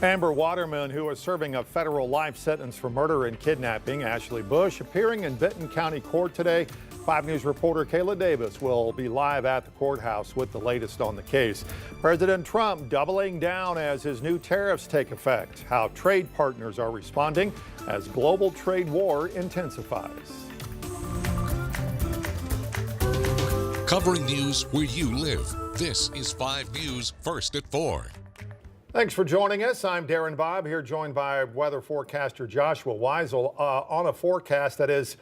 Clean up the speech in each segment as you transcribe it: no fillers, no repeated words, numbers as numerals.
Amber Waterman, who is serving a federal life sentence for murder and kidnapping, Ashley Bush, appearing in Benton County court today. 5 News reporter Kayla Davis will be live at the courthouse with the latest on the case. President Trump doubling down as his new tariffs take effect. How trade partners are responding as global trade war intensifies. Covering news where you live. This is 5 News First at 4. Thanks for joining us. I'm Darren Bobb here, joined by weather forecaster Joshua Weisel on a forecast that is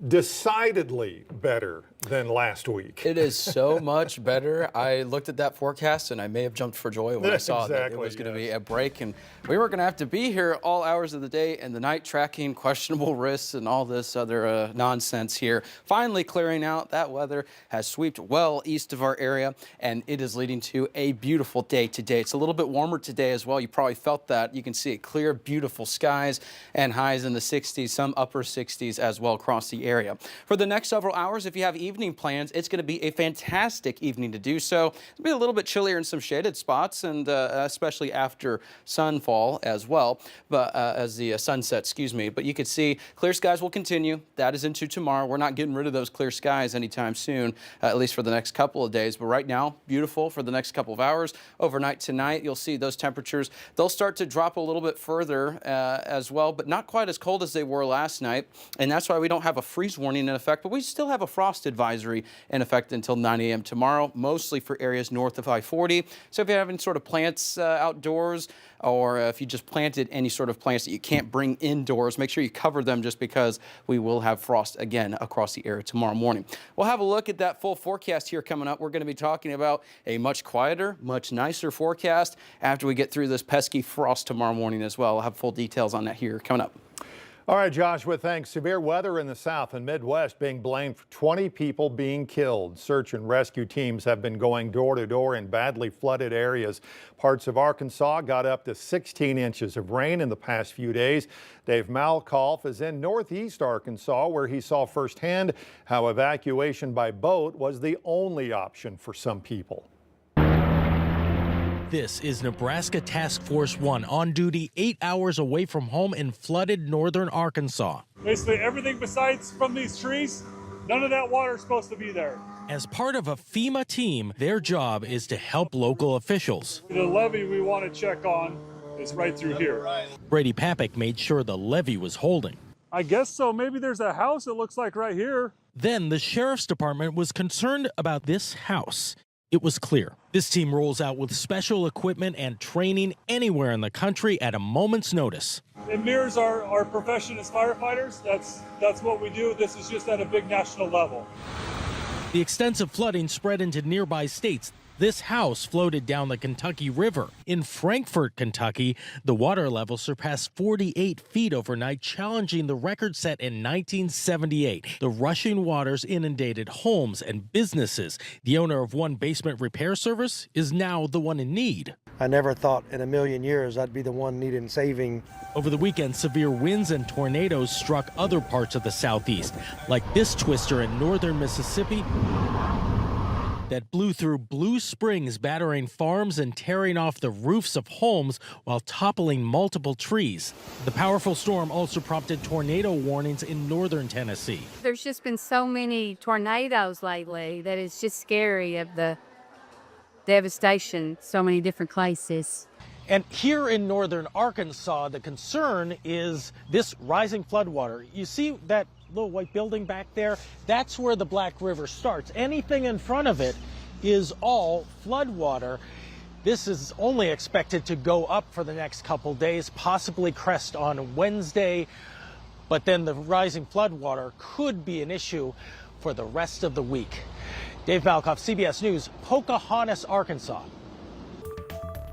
decidedly better than last week. It is so much better. I looked at that forecast and I may have jumped for joy when I saw that it was going to be a break, and we were going to have to be here all hours of the day and the night tracking questionable risks and all this other nonsense here. Finally clearing out. That weather has swept well east of our area, and it is leading to a beautiful day today. It's a little bit warmer today as well. You probably felt that. You can see it clear, beautiful skies and highs in the 60s, some upper 60s as well across the area. For the next several hours, if you have evening plans, it's going to be a fantastic evening to do so. It'll be a little bit chillier in some shaded spots, and especially after sunfall as well, but as the sunset, excuse me. But you can see clear skies will continue. That is into tomorrow. We're not getting rid of those clear skies anytime soon, at least for the next couple of days. But right now, beautiful for the next couple of hours. Overnight tonight, you'll see those temperatures. They'll start to drop a little bit further as well, but not quite as cold as they were last night. And that's why we don't have a freeze warning in effect, but we still have a frost advisory in effect until 9 a.m. tomorrow, mostly for areas north of I-40. So if you have any sort of plants outdoors, or if you just planted any sort of plants that you can't bring indoors, make sure you cover them, just because we will have frost again across the area tomorrow morning. We'll have a look at that full forecast here coming up. We're going to be talking about a much quieter, much nicer forecast after we get through this pesky frost tomorrow morning as well. We'll have full details on that here coming up. All right, Joshua, thanks. Severe weather in the South and Midwest being blamed for 20 people being killed. Search and rescue teams have been going door to door in badly flooded areas. Parts of Arkansas got up to 16 inches of rain in the past few days. Dave Malkoff is in northeast Arkansas, where he saw firsthand how evacuation by boat was the only option for some people. This is Nebraska Task Force 1 on duty 8 hours away from home in flooded northern Arkansas. Basically everything besides from these trees, none of that water is supposed to be there. As part of a FEMA team, their job is to help local officials. The levee we want to check on is right through here. Brady Papik made sure the levee was holding. I guess so. Maybe there's a house, it looks like, right here. Then the sheriff's department was concerned about this house. It was clear. This team rolls out with special equipment and training anywhere in the country at a moment's notice. It mirrors our profession as firefighters. That's what we do. This is just at a big national level. The extensive flooding spread into nearby states. This house floated down the Kentucky River. In Frankfort, Kentucky, the water level surpassed 48 feet overnight, challenging the record set in 1978. The rushing waters inundated homes and businesses. The owner of one basement repair service is now the one in need. I never thought in a million years I'd be the one needing saving. Over the weekend, severe winds and tornadoes struck other parts of the southeast, like this twister in northern Mississippi that blew through Blue Springs, battering farms and tearing off the roofs of homes while toppling multiple trees. The powerful storm also prompted tornado warnings in northern Tennessee. There's just been so many tornadoes lately that it's just scary of the devastation, so many different places. And here in northern Arkansas, the concern is this rising floodwater. You see that little white building back there? That's where the Black River starts. Anything in front of it is all floodwater. This is only expected to go up for the next couple days, possibly crest on Wednesday. But then the rising floodwater could be an issue for the rest of the week. Dave Malkoff, CBS News, Pocahontas, Arkansas.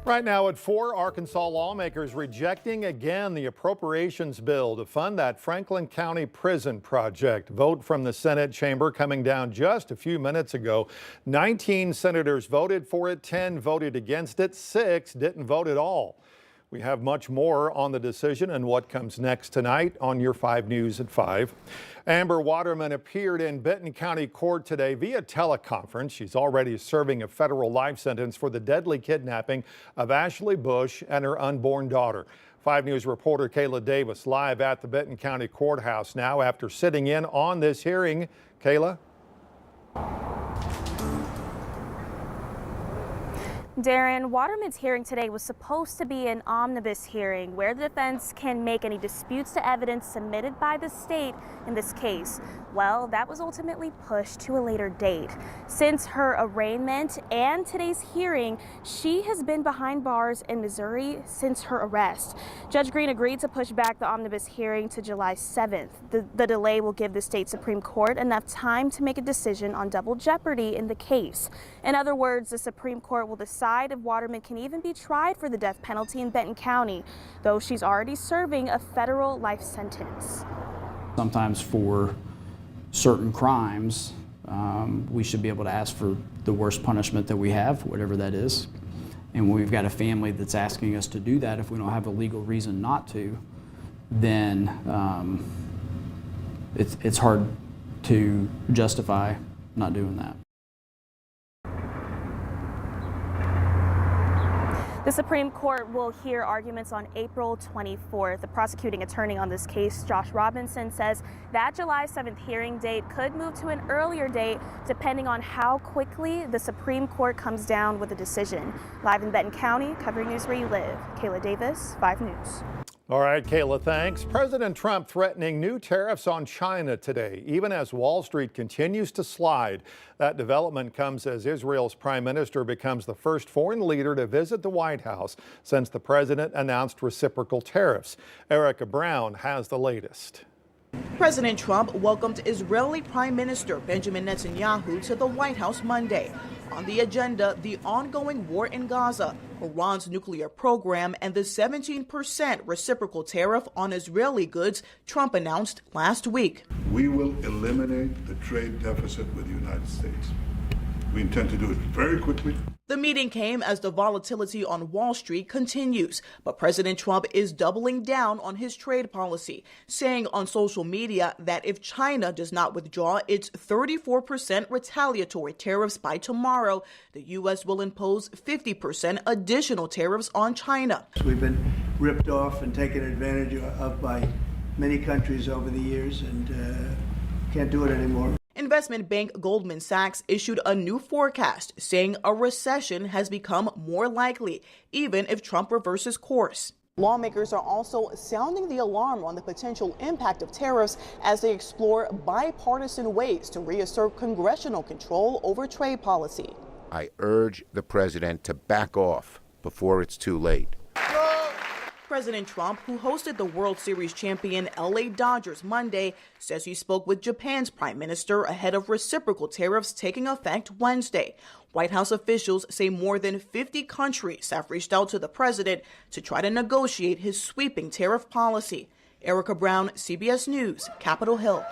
Right now at 4, Arkansas lawmakers rejecting again the appropriations bill to fund that Franklin County prison project. Vote from the Senate chamber coming down just a few minutes ago. 19 senators voted for it, 10 voted against it, 6 didn't vote at all. We have much more on the decision and what comes next tonight on your 5 News at 5. Amber Waterman appeared in Benton County Court today via teleconference. She's already serving a federal life sentence for the deadly kidnapping of Ashley Bush and her unborn daughter. 5 News reporter Kayla Davis live at the Benton County Courthouse now after sitting in on this hearing. Kayla? Darren, Waterman's hearing today was supposed to be an omnibus hearing where the defense can make any disputes to evidence submitted by the state in this case. Well, that was ultimately pushed to a later date. Since her arraignment and today's hearing, she has been behind bars in Missouri since her arrest. Judge Green agreed to push back the omnibus hearing to July 7th. The delay will give the state Supreme Court enough time to make a decision on double jeopardy in the case. In other words, the Supreme Court will decide if Waterman can even be tried for the death penalty in Benton County, though she's already serving a federal life sentence. Sometimes for certain crimes, we should be able to ask for the worst punishment that we have, whatever that is. And when we've got a family that's asking us to do that, if we don't have a legal reason not to, then it's hard to justify not doing that. The Supreme Court will hear arguments on April 24th. The prosecuting attorney on this case, Josh Robinson, says that July 7th hearing date could move to an earlier date depending on how quickly the Supreme Court comes down with a decision. Live in Benton County, covering news where you live, Kayla Davis, 5 News. All right, Kayla, thanks. President Trump threatening new tariffs on China today, even as Wall Street continues to slide. That development comes as Israel's prime minister becomes the first foreign leader to visit the White House since the president announced reciprocal tariffs. Erica Brown has the latest. President Trump welcomed Israeli Prime Minister Benjamin Netanyahu to the White House Monday. On the agenda, the ongoing war in Gaza, Iran's nuclear program, and the 17% reciprocal tariff on Israeli goods Trump announced last week. We will eliminate the trade deficit with the United States. We intend to do it very quickly. The meeting came as the volatility on Wall Street continues, but President Trump is doubling down on his trade policy, saying on social media that if China does not withdraw its 34% retaliatory tariffs by tomorrow, the U.S. will impose 50% additional tariffs on China. We've been ripped off and taken advantage of by many countries over the years and can't do it anymore. Investment bank Goldman Sachs issued a new forecast saying a recession has become more likely, even if Trump reverses course. Lawmakers are also sounding the alarm on the potential impact of tariffs as they explore bipartisan ways to reassert congressional control over trade policy. I urge the president to back off before it's too late. President Trump, who hosted the World Series champion LA Dodgers Monday, says he spoke with Japan's prime minister ahead of reciprocal tariffs taking effect Wednesday. White House officials say more than 50 countries have reached out to the president to try to negotiate his sweeping tariff policy. Erica Brown, CBS News, Capitol Hill.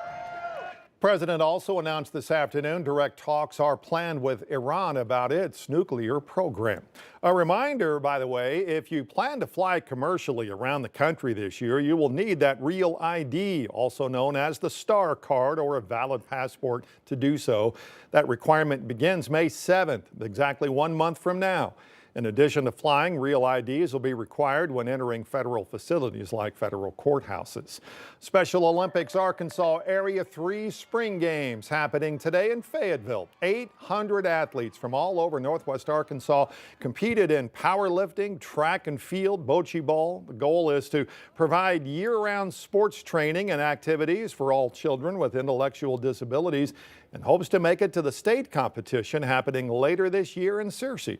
The president also announced this afternoon direct talks are planned with Iran about its nuclear program. A reminder, by the way, if you plan to fly commercially around the country this year, you will need that real ID, also known as the STAR card or a valid passport to do so. That requirement begins May 7th, exactly 1 month from now. In addition to flying, real IDs will be required when entering federal facilities like federal courthouses. Special Olympics Arkansas Area 3 Spring Games happening today in Fayetteville. 800 athletes from all over Northwest Arkansas competed in powerlifting, track and field, bocce ball. The goal is to provide year-round sports training and activities for all children with intellectual disabilities and hopes to make it to the state competition happening later this year in Searcy.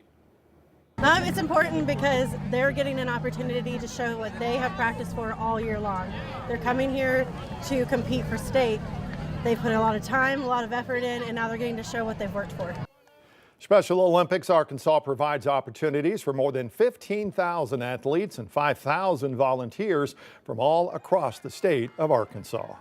It's important because they're getting an opportunity to show what they have practiced for all year long. They're coming here to compete for state. They've put a lot of time, a lot of effort in, and now they're getting to show what they've worked for. Special Olympics Arkansas provides opportunities for more than 15,000 athletes and 5,000 volunteers from all across the state of Arkansas.